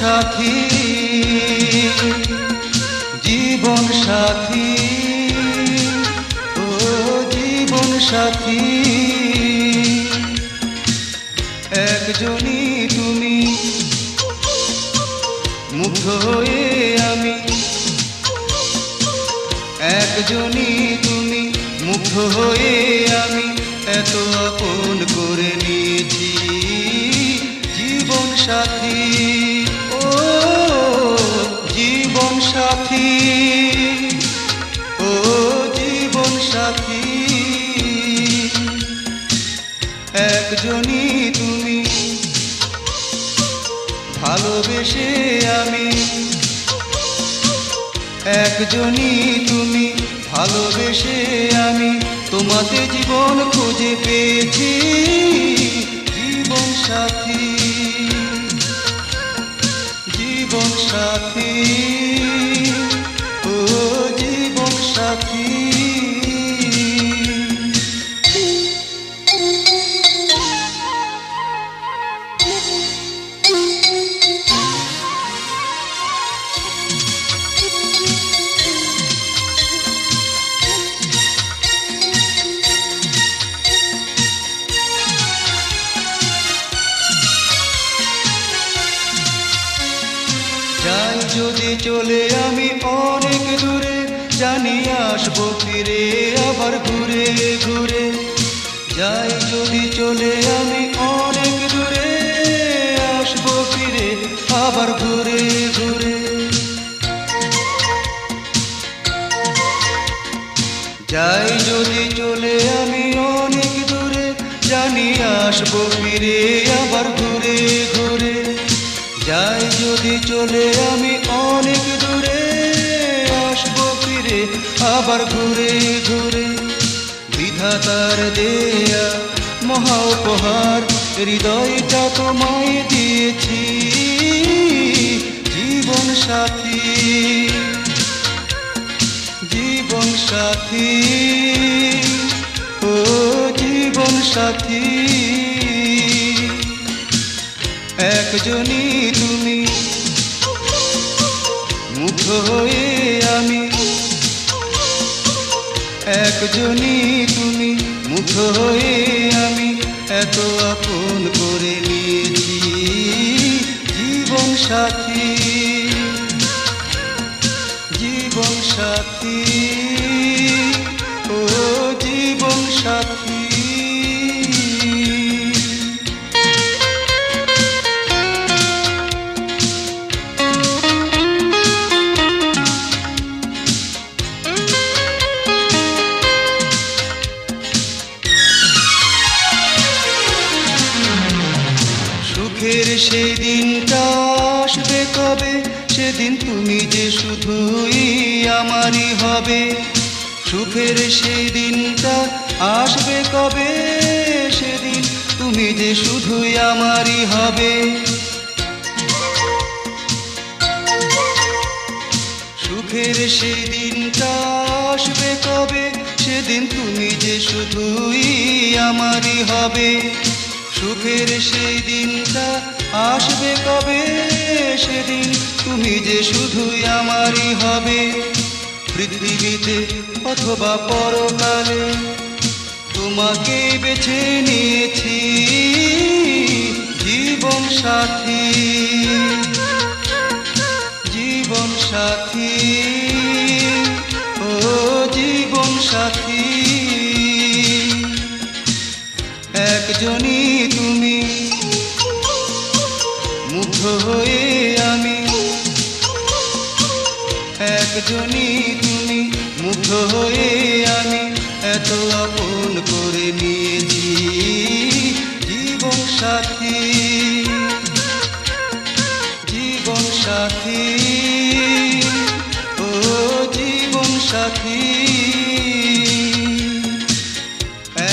সাথী, জীবন সাথী, ও জীবন সাথী। একজনই তুমি, মুগ্ধ হয়ে আমি, একজনই তুমি, মুগ্ধ হয়ে আমি এত আপন করে নিয়েছি জীবন সাথী, ও জীবন সাথী, ও জীবন সাথী। একজনই তুমি, ভালোবেসে আমি, একজনই তুমি, ভালোবেসে আমি তোমাতে জীবন খুঁজে পেয়েছি জীবন সাথী, জীবন সাথী, ও জীবন সাথী। যাই যদি চলে আমি অনেক দূরে, জানি আসবো ফিরে আবার ঘুরে ঘুরে। যাই যদি চলে আমি অনেক দূরে, আসবো ফিরে আবার ঘুরে ঘুরে। যাই যদি চলে আমি অনেক দূরে, জানি আসবো ফিরে আবার ঘুরে ঘুরে। যাই যদি চলে আমি অনেক দূরে, আসবো ফিরে আবার ঘুরে ঘুরে। বিধাতার দেয়া মহা উপহার, হৃদয়টা তোমায় দিয়েছি জীবন সাথী, জীবন সাথী, ও জীবন সাথী। একজনই তুমি, মুগ্ধ হয়ে আমি, একজনই তুমি, মুগ্ধ হয়ে আমি এত আপন করে নিয়েছি জীবন সাথী, জীবন সাথী, ও জীবন সাথী। সুখের সেই দিনটা আসবে কবে, সেদিন তুমি যে শুধুই আমারই হবে। সুখের সেই দিনটা আসবে কবে, সেদিন তুমি যে শুধুই আমারই হবে। সুখের সেই দিনটা আসবে কবে, সেদিন তুমি যে শুধুই আমারই হবে। সুখের সেই দিনটা আসবে কবে, সেদিন তুমি যে শুধুই আমারই হবে। পৃথিবীতে অথবা পরকালে তোমাকে বেছে নিয়েছি জীবন সাথী, জীবন সাথী, ও জীবন সাথী। একজনই তুমি, মুগ্ধ হয়ে আমি, একজনই তুমি, মুগ্ধ হয়ে আমি এত আপন করে নিয়েছি জীবন সাথী, জীবন সাথী, ও জীবন সাথী।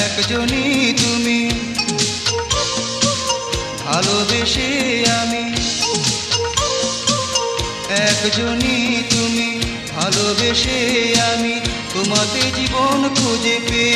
একজনই তুমি, ভালোবেসে আমি, একজনই তুমি, ভালোবেসে আমি তোমাতে জীবন খুঁজে পেয়ে